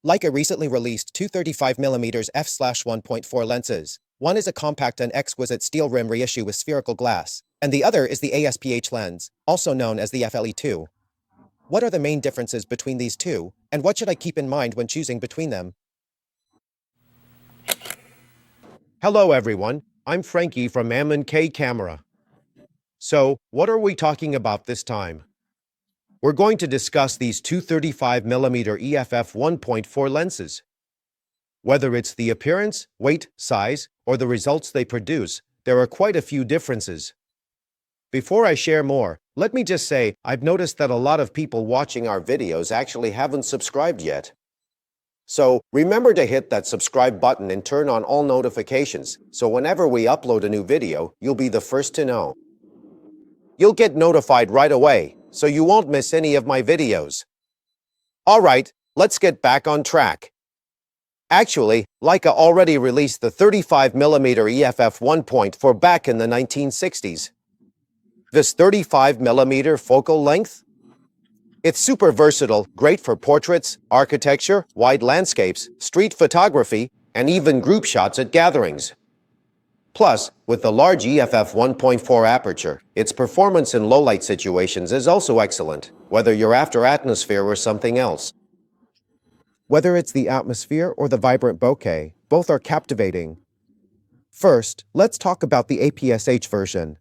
Leica recently released two 35mm f/1.4 lenses. One is a compact and exquisite steel rim reissue with spherical glass, and the other is the ASPH lens, also known as the FLE2. What are the main differences between these two, and what should I keep in mind when choosing between them? Hello everyone, I'm Franky from M&K Kamera. So, what are we talking about this time? We're going to discuss these two 35mm EF 1.4 lenses. Whether it's the appearance, weight, size, or the results they produce, there are quite a few differences. Before I share more, let me just say I've noticed that a lot of people watching our videos actually haven't subscribed yet. So, remember to hit that subscribe button and turn on all notifications, so whenever we upload a new video, you'll be the first to know. You'll get notified right away, so you won't miss any of my videos. Alright, let's get back on track. Actually, Leica already released the 35mm EF 1.4 back in the 1960s. This 35mm focal length? It's super versatile, great for portraits, architecture, wide landscapes, street photography, and even group shots at gatherings. Plus, with the large EF 1.4 aperture, its performance in low-light situations is also excellent, whether you're after atmosphere or something else. Whether it's the atmosphere or the vibrant bokeh, both are captivating. First, let's talk about the ASPH version.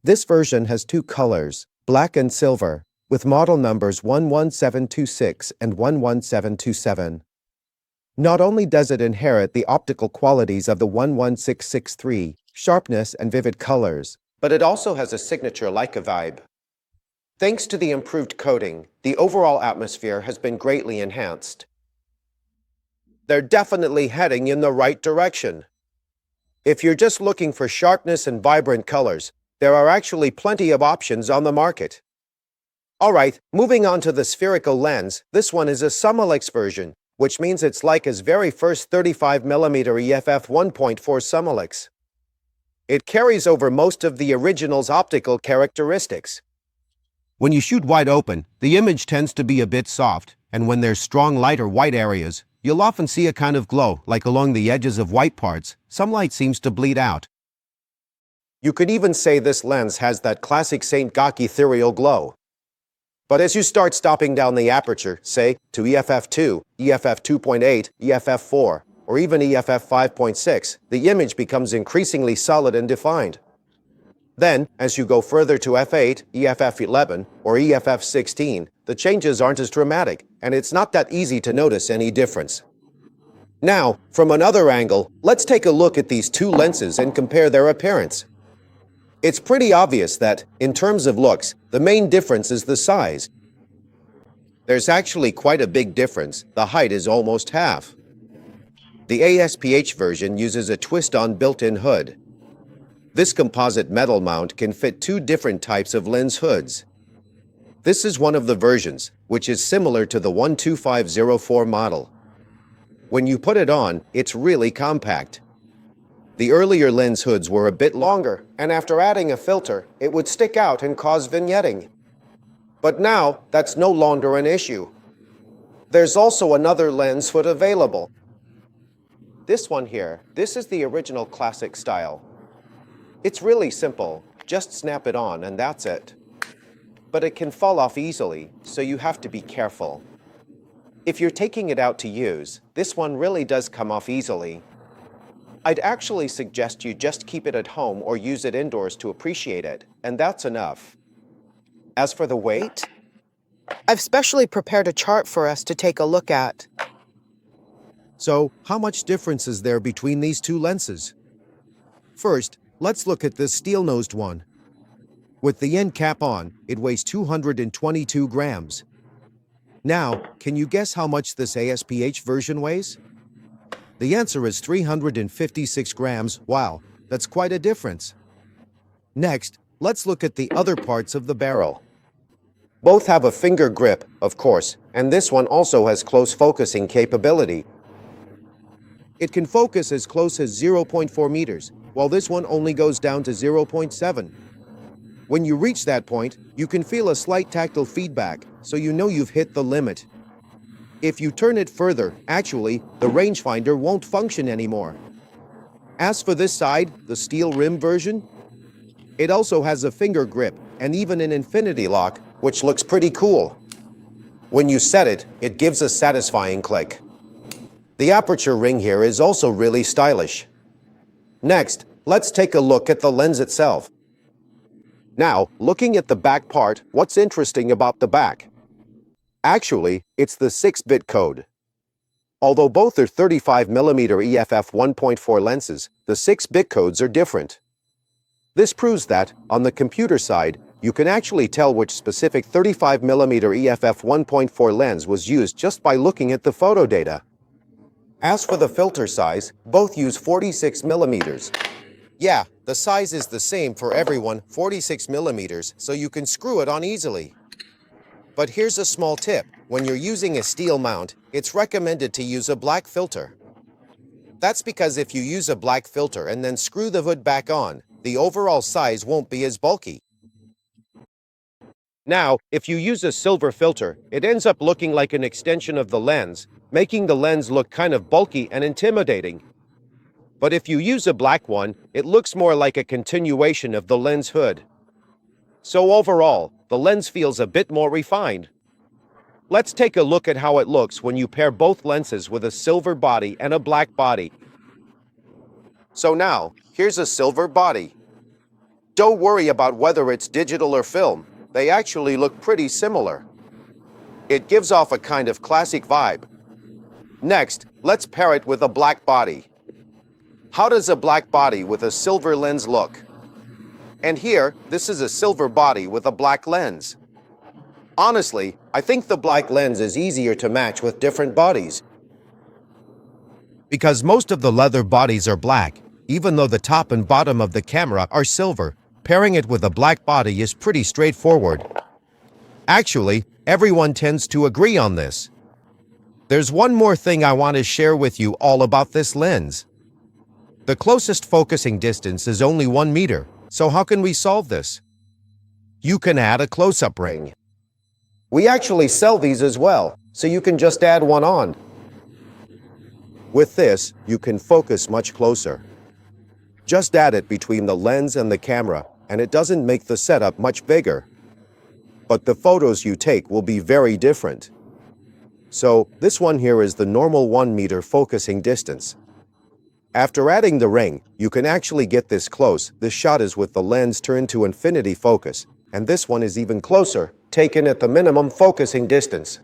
This version has two colors, black and silver, with model numbers 11726 and 11727. Not only does it inherit the optical qualities of the 11663, sharpness and vivid colors, but it also has a signature Leica vibe. Thanks to the improved coating, the overall atmosphere has been greatly enhanced. They're definitely heading in the right direction. If you're just looking for sharpness and vibrant colors, there are actually plenty of options on the market. Alright, moving on to the spherical lens, this one is a Summilux version, which means it's Leica's very first 35mm EF 1.4 Summilux. It carries over most of the original's optical characteristics. When you shoot wide open, the image tends to be a bit soft, and when there's strong light or white areas, you'll often see a kind of glow, like along the edges of white parts. Some light seems to bleed out. You could even say this lens has that classic St. Gach ethereal glow. But as you start stopping down the aperture, say, to EF 2, EF 2.8, EF 4, or even EF 5.6, the image becomes increasingly solid and defined. Then, as you go further to F8, EF 11, or EF 16, the changes aren't as dramatic, and it's not that easy to notice any difference. Now, from another angle, let's take a look at these two lenses and compare their appearance. It's pretty obvious that, in terms of looks, the main difference is the size. There's actually quite a big difference. The height is almost half. The ASPH version uses a twist-on built-in hood. This composite metal mount can fit two different types of lens hoods. This is one of the versions, which is similar to the 12504 model. When you put it on, it's really compact. The earlier lens hoods were a bit longer, and after adding a filter, it would stick out and cause vignetting. But now, that's no longer an issue. There's also another lens hood available. This one here, this is the original classic style. It's really simple, just snap it on and that's it. But it can fall off easily, so you have to be careful. If you're taking it out to use, this one really does come off easily. I'd actually suggest you just keep it at home or use it indoors to appreciate it, and that's enough. As for the weight, I've specially prepared a chart for us to take a look at. So, how much difference is there between these two lenses? First, let's look at this steel-nosed one. With the end cap on, it weighs 222 grams. Now, can you guess how much this ASPH version weighs? The answer is 356 grams. Wow, that's quite a difference. Next, let's look at the other parts of the barrel. Both have a finger grip, of course, and this one also has close focusing capability. It can focus as close as 0.4 meters, while this one only goes down to 0.7. When you reach that point, you can feel a slight tactile feedback, so you know you've hit the limit. If you turn it further, actually, the rangefinder won't function anymore. As for this side, the steel rim version, it also has a finger grip and even an infinity lock, which looks pretty cool. When you set it, it gives a satisfying click. The aperture ring here is also really stylish. Next, let's take a look at the lens itself. Now, looking at the back part, what's interesting about the back? Actually, it's the 6-bit code. Although both are 35mm EF 1.4 lenses, the 6-bit codes are different. This proves that, on the computer side, you can actually tell which specific 35mm EF 1.4 lens was used just by looking at the photo data. As for the filter size, both use 46mm. Yeah, the size is the same for everyone, 46mm, so you can screw it on easily. But here's a small tip. When you're using a steel mount, it's recommended to use a black filter. That's because if you use a black filter and then screw the hood back on, the overall size won't be as bulky. Now, if you use a silver filter, it ends up looking like an extension of the lens, making the lens look kind of bulky and intimidating. But if you use a black one, it looks more like a continuation of the lens hood. So overall, the lens feels a bit more refined. Let's take a look at how it looks when you pair both lenses with a silver body and a black body. So now, here's a silver body. Don't worry about whether it's digital or film. They actually look pretty similar. It gives off a kind of classic vibe. Next, let's pair it with a black body. How does a black body with a silver lens look? And here, this is a silver body with a black lens. Honestly, I think the black lens is easier to match with different bodies. Because most of the leather bodies are black, even though the top and bottom of the camera are silver, pairing it with a black body is pretty straightforward. Actually, everyone tends to agree on this. There's one more thing I want to share with you all about this lens. The closest focusing distance is only 1 meter, so how can we solve this? You can add a close-up ring. We actually sell these as well, so you can just add one on. With this, you can focus much closer. Just add it between the lens and the camera, and it doesn't make the setup much bigger. But the photos you take will be very different. So, this one here is the normal 1 meter focusing distance. After adding the ring, you can actually get this close. This shot is with the lens turned to infinity focus, and this one is even closer, taken at the minimum focusing distance.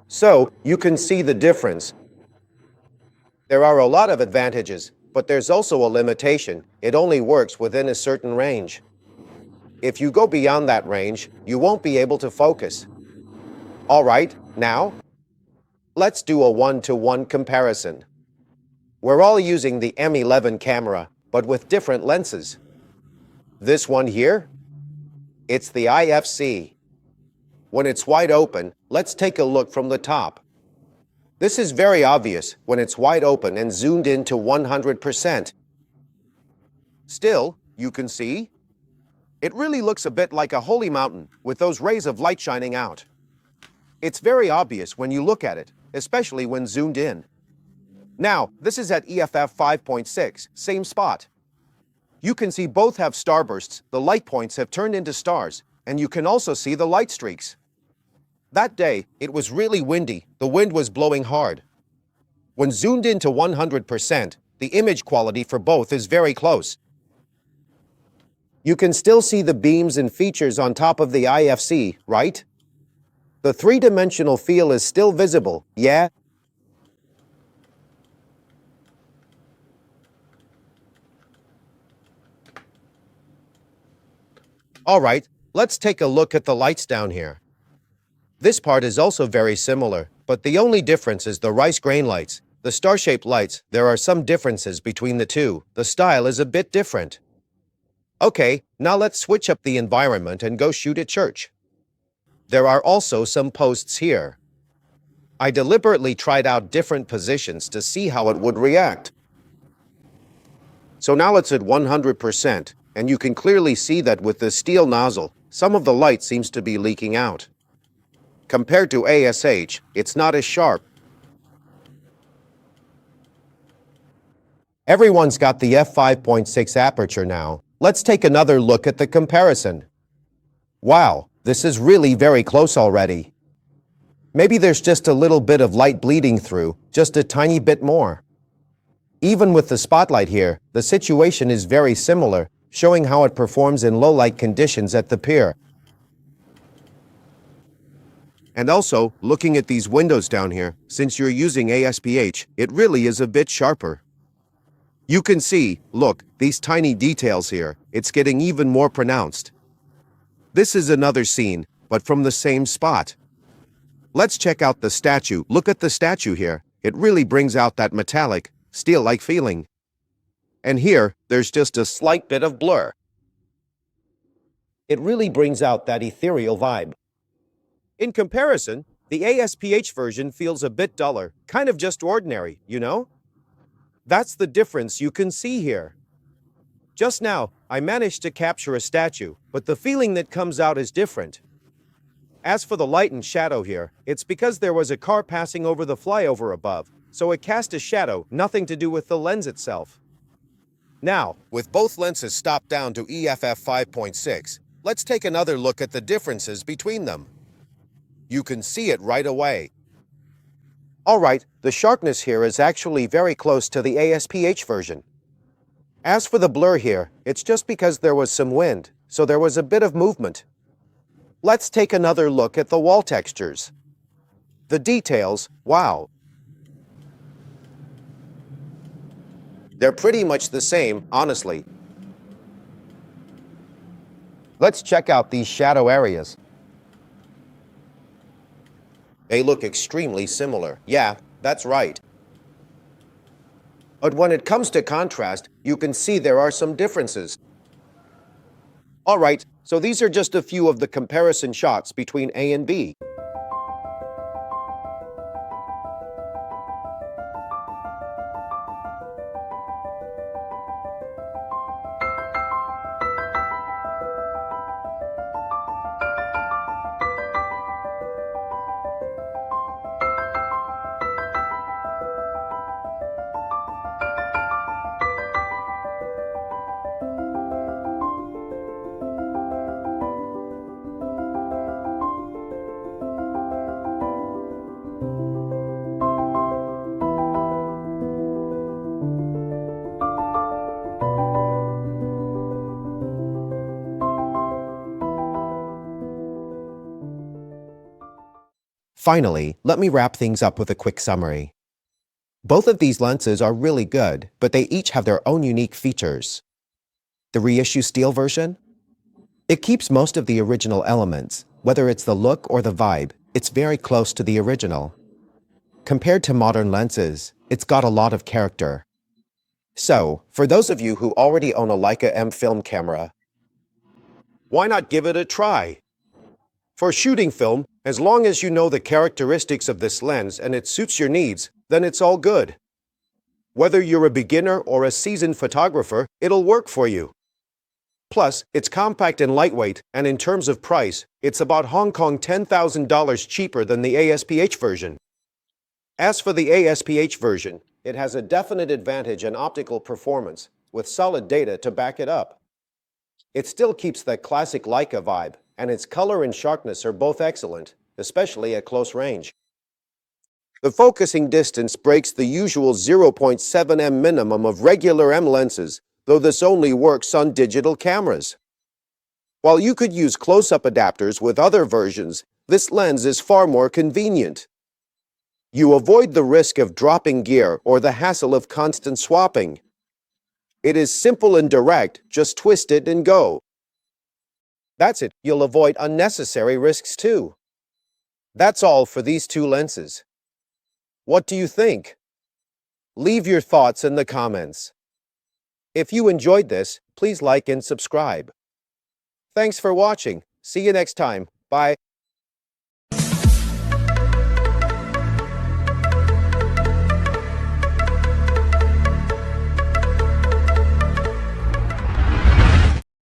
So, you can see the difference. There are a lot of advantages, but there's also a limitation. It only works within a certain range. If you go beyond that range, you won't be able to focus. All right, now, let's do a 1-to-1 comparison. We're all using the M11 camera, but with different lenses. This one here, it's the IFC. When it's wide open, let's take a look from the top. This is very obvious when it's wide open and zoomed in to 100%. Still, you can see, it really looks a bit like a holy mountain with those rays of light shining out. It's very obvious when you look at it, especially when zoomed in. Now, this is at EFF 5.6, same spot. You can see both have starbursts, the light points have turned into stars, and you can also see the light streaks. That day, it was really windy, the wind was blowing hard. When zoomed into 100%, the image quality for both is very close. You can still see the beams and features on top of the IFC, right? The three-dimensional feel is still visible, yeah? All right, let's take a look at the lights down here. This part is also very similar, but the only difference is the rice grain lights. The star-shaped lights, there are some differences between the two. The style is a bit different. Okay, now let's switch up the environment and go shoot at church. There are also some posts here. I deliberately tried out different positions to see how it would react. So now it's at 100%, and you can clearly see that with the steel nozzle, some of the light seems to be leaking out. Compared to ASH, it's not as sharp. Everyone's got the f5.6 aperture now. Let's take another look at the comparison. Wow, this is really very close already. Maybe there's just a little bit of light bleeding through, just a tiny bit more. Even with the spotlight here, the situation is very similar, showing how it performs in low light conditions at the pier. And also, looking at these windows down here, since you're using ASPH, it really is a bit sharper. You can see, look, these tiny details here, it's getting even more pronounced. This is another scene, but from the same spot. Let's check out the statue. Look at the statue here. It really brings out that metallic, steel-like feeling. And here, there's just a slight bit of blur. It really brings out that ethereal vibe. In comparison, the ASPH version feels a bit duller, kind of just ordinary, you know? That's the difference you can see here. Just now, I managed to capture a statue, but the feeling that comes out is different. As for the light and shadow here, it's because there was a car passing over the flyover above, so it cast a shadow, nothing to do with the lens itself. Now, with both lenses stopped down to EFF 5.6, let's take another look at the differences between them. You can see it right away. All right, the sharpness here is actually very close to the ASPH version. As for the blur here, it's just because there was some wind, so there was a bit of movement. Let's take another look at the wall textures. The details, wow. They're pretty much the same, honestly. Let's check out these shadow areas. They look extremely similar. Yeah, that's right. But when it comes to contrast, you can see there are some differences. All right, so these are just a few of the comparison shots between A and B. Finally, let me wrap things up with a quick summary. Both of these lenses are really good, but they each have their own unique features. The Reissue steel version? It keeps most of the original elements. Whether it's the look or the vibe, it's very close to the original. Compared to modern lenses, it's got a lot of character. So, for those of you who already own a Leica M film camera, Why not give it a try? For shooting film, as long as you know the characteristics of this lens and it suits your needs, then it's all good. Whether you're a beginner or a seasoned photographer, it'll work for you. Plus, it's compact and lightweight, and in terms of price, it's about Hong Kong $10,000 cheaper than the ASPH version. As for the ASPH version, it has a definite advantage in optical performance, with solid data to back it up. It still keeps that classic Leica vibe, and its color and sharpness are both excellent, especially at close range. The focusing distance breaks the usual 0.7 m minimum of regular M lenses, though this only works on digital cameras. While you could use close-up adapters with other versions, this lens is far more convenient. You avoid the risk of dropping gear or the hassle of constant swapping. It is simple and direct, just twist it and go. That's it, you'll avoid unnecessary risks too. That's all for these two lenses. What do you think? Leave your thoughts in the comments. If you enjoyed this, please like and subscribe. Thanks for watching. See you next time. Bye.